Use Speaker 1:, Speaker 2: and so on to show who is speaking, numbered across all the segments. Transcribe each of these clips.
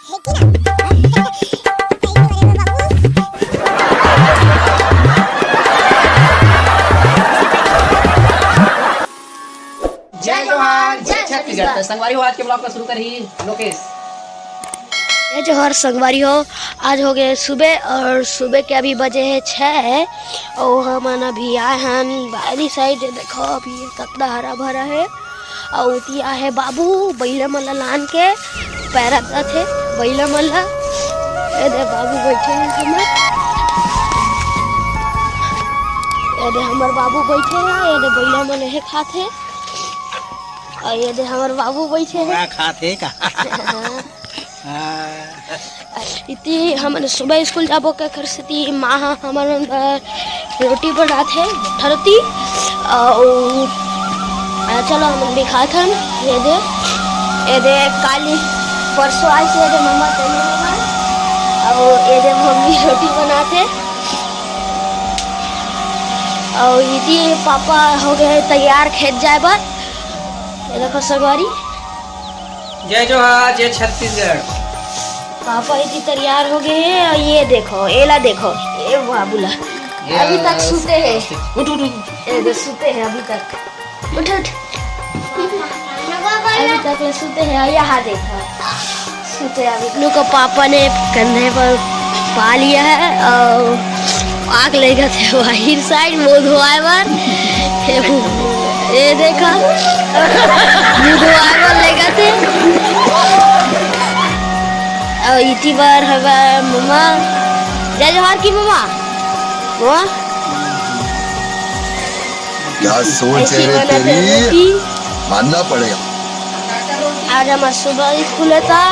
Speaker 1: जय जोहार जय छत्तीसगढ़। तो संगवारी हो, आज के ब्लॉग को शुरू कर ही लोकेश।
Speaker 2: जय जोहार संगवारी हो। आज हो गए सुबह और सुबह के अभी बजे हैं 6 और हम अभी आए हैं बाहरी साइड। देखो अभी कितना हरा भरा है और उतिया है बाबू बैला मल्ला लान के पैरा थे बैला मल्ला। ये दे बाबू बैठे हैं हमार बाबू बैठे हैं। ये दे बैला मल्ला है खाते और ये दे हमार बाबू बैठे हैं
Speaker 3: खाते का।
Speaker 2: इतनी हमने सुबह स्कूल जाबो के कर सती माँ हमारे रोटी बनाते ठरती और चलो हम भी खाते हैं। ये दे काली परसों आई से ये दे मम्मा तेने और ये दे मम्मी रोटी बनाते और इतनी पापा हो गए तैयार खेत जाए बार। ये देखो संगवारी।
Speaker 1: जय जोहार जय छत्तीसगढ़।
Speaker 2: पापा इतनी तैयार हो गए हैं और ये देखो एला देखो ये बाबूला अभी तक सूते हैं। उठ उठ ये सूते हैं अभी तक। उठ उठ अभी तक ले सूते हैं। यहाँ देखो सूते अभी। लोग को पापा ने कंधे पर पा लिया है और आग लेगा थे बाहर साइड मुँह धोआए बार। ये देखा मुँह धोआए बार लेगा थे और इतनी बार है मम्मा। जय जोहार की मम्मा। मम्मा
Speaker 4: क्या सोच है तेरी, मानना पड़ेगा।
Speaker 2: आज हमारा सुबह स्कूल था।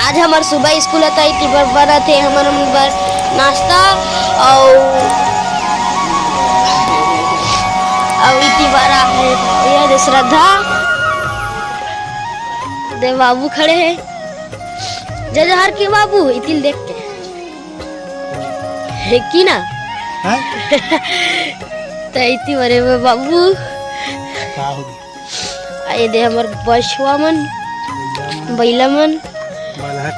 Speaker 2: आज हमारा सुबह स्कूल था। इतनी बार बना थे हमारा नाश्ता और इतनी बार ये श्रद्धा दे बाबू खड़े हैं। जय जोहार की बाबू इतिल देख के है की ना। तो इतनी बड़े में बाबू आए दे हमार बछवा मन बैला मन बलहा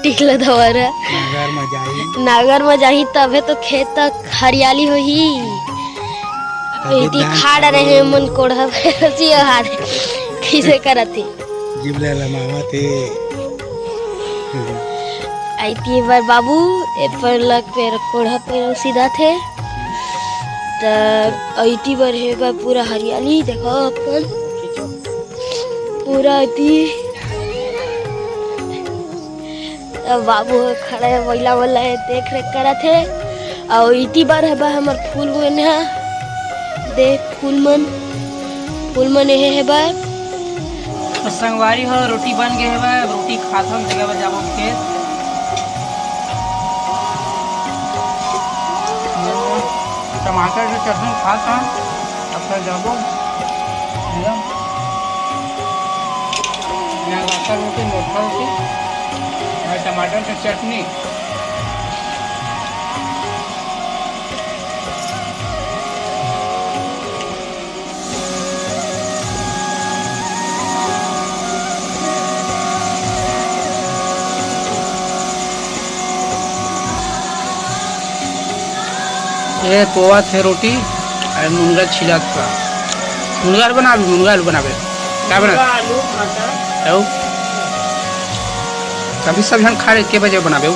Speaker 2: टिकला धवारा नागर में जाही तबे तो खेत तक हरियाली हो ही। इतनी खाड़ रहे मन कोढ़ा हाथ कैसे करती आई बार बाबू ए पर लग पे कोढ़ा पे सीधा थे तो बार है बार पूरा हरियाली देखो अपन पूरा बाबू खड़े बैला वाला देख रेख करा थे और इतनी बार है बार हमार फूल मन है देख फूल मन है बार।
Speaker 1: संगवारी हो रोटी बन गए है, रोटी खात हम जगह पर जाबो खेत। टमाटर की चटनी खात हम अब फिर जाबो गाकर रोटी मोटा रोटी और टमाटर की चटनी। ये पोवा थे रोटी और मुनगा छिला था। मुनगा आलू बनावे क्या बना कभी सब हम खा रहे के बजे बनावे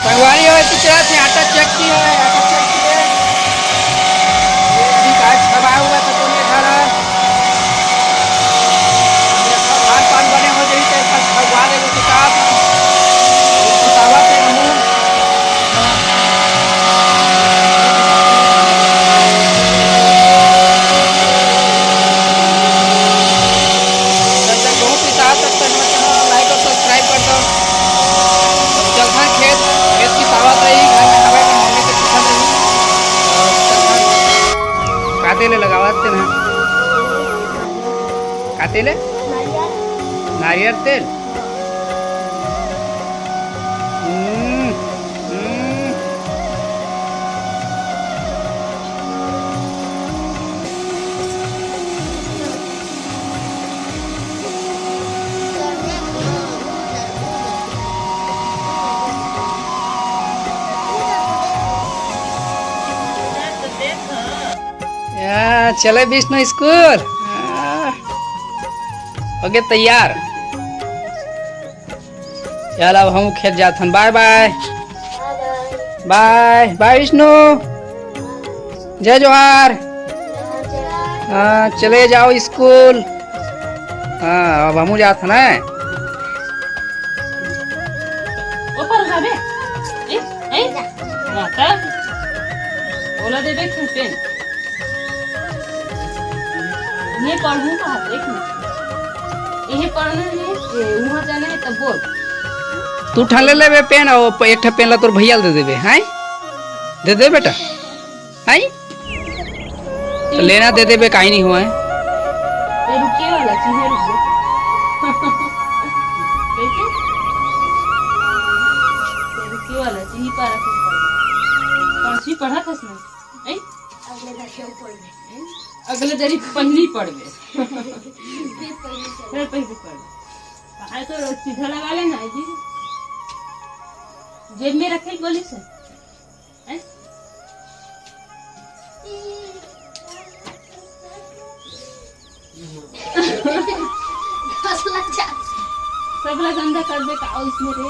Speaker 1: संगवारी हो तो क्या थे आटा चक्की है आटा चक्की है अभी काज खबा हुआ तो कोने खड़ा खान पान बने हो जाई तो खबा दे तो का कातेले लगावाते ना कातेले नारियल तेल चले विष्णु स्कूल हो गए तैयार। चल अब हम खेत जाथन। Bye bye bye bye Vishnu, जय जोहार। हाँ चले जाओ स्कूल। हाँ अब हम जाथन है।
Speaker 3: बोला दे देख पेन ये पढ़ूं का देख ये पढ़ना है वहां जाना है तब बोल।
Speaker 1: तू ठन ले लेबे पेन और एक ठे पेन ला तोर भैया दे देबे हैं। दे दे बेटा हैं तो लेना दे देबे काहे नहीं हुआ है।
Speaker 3: ये रुके वाला चीज है रुक कैसे रुके वाला चीज पारा कौन सी पढ़ा था इसने हैं अगले दरी पन्नी पढ़बे फिर पहले पढ़ पढ़ाई तो सीधा लगा लेना जी जेब में रखे गोली से हैं सब लोग अंदर कर दे का इसमें रे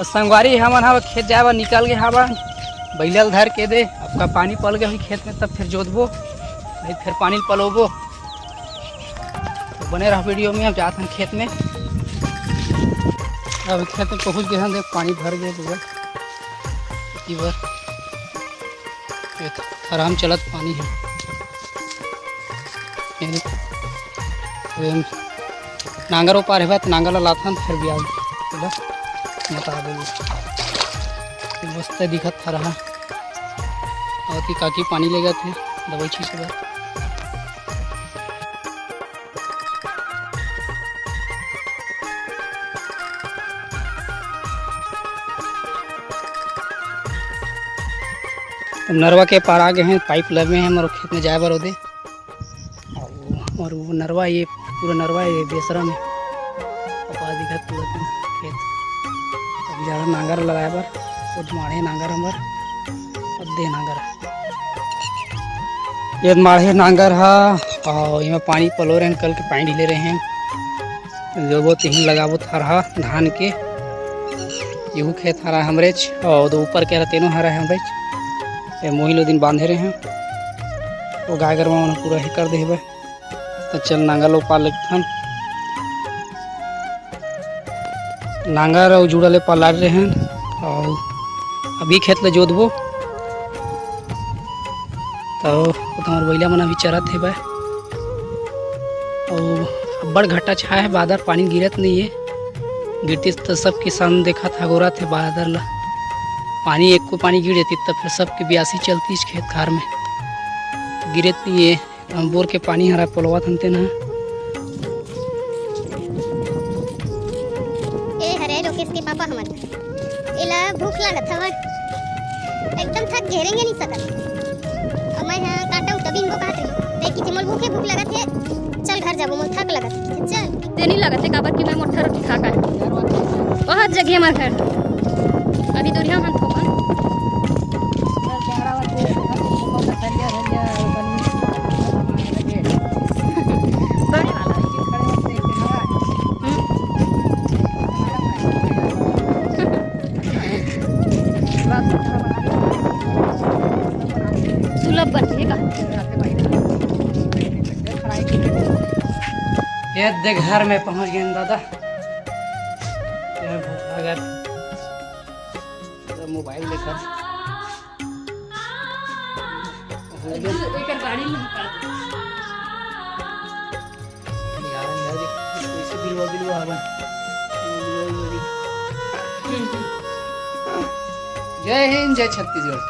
Speaker 1: संगवारी हमन हवा खेत जाए निकल गए हवा बैलल धर के दे। आपका पानी पल गए खेत में तब फिर जोतबो नहीं फिर पानी पलोबो। तो बने रहो वीडियो में। अब जाते हैं खेत में। अब खेत में पहुँच गए हैं। देख पानी भर गए दूर आराम चलत पानी है। नांगर ऊपर है तो नांगर लाथन फिर भी आज बता देंगे मस्त दिखत था रहा और की काकी पानी ले गए थे दवाई छी से नरवा के पार आ गए हैं। पाइप लगे हैं हमारे खेत में जाए बर दे और वो नरवा ये पूरा नरवा ये बेसरा में दिखत पूरा खेत। अब ज़्यादा नांगर लगाए बर वो माढ़े नांगर हमार दे नांगर ये माढ़े नांगर है और इसमें पानी पलो रहे कल के पानी ढीले रहे हैं जो वो तीन लगाबो थरहा धान के यहू खेत हरा हमरे और ऊपर के तेनो हरा है हमरे ये मोही लो दिन बांधे रहे हैं वो गाय गरवा उन्हें पूरा ही कर दे। तो चल नांगर लो पाल लेते नांगर और जुड़ा ले पाला रहे हैं और अभी खेत ले जोतबो। तो तुम्हारे बैला मना भी चरत है भाई और बड़ घटा छा है बादर पानी गिरत नहीं है। गिरती तो सब किसान देखा था गोरा थे बादर ला पानी एक को पानी गिर जाती तब फिर सबके ब्यासी चलती इस खेत खार में गिरत नहीं है। बोर के पानी हरा पलवा थनते ना
Speaker 5: किसके पापा हमन एला भूख लागत हवा एकदम थक घेरेंगे नहीं सकत और मैं हां काटा तभी इनको कहत रही देखी जे मोल भूख लागत है चल घर जाबो मोल थक लागत चल
Speaker 3: दे नहीं लागत है काबर की मैं मोठा रोटी खा का बहुत जगह हमार घर अभी दूरिया हम थोका सुलभ बनेगा
Speaker 1: ये देख घर में पहुंच गए दादा। अगर तो मोबाइल लेकर
Speaker 3: एक गाड़ी में
Speaker 1: जय हिंद जय छत्तीसगढ़।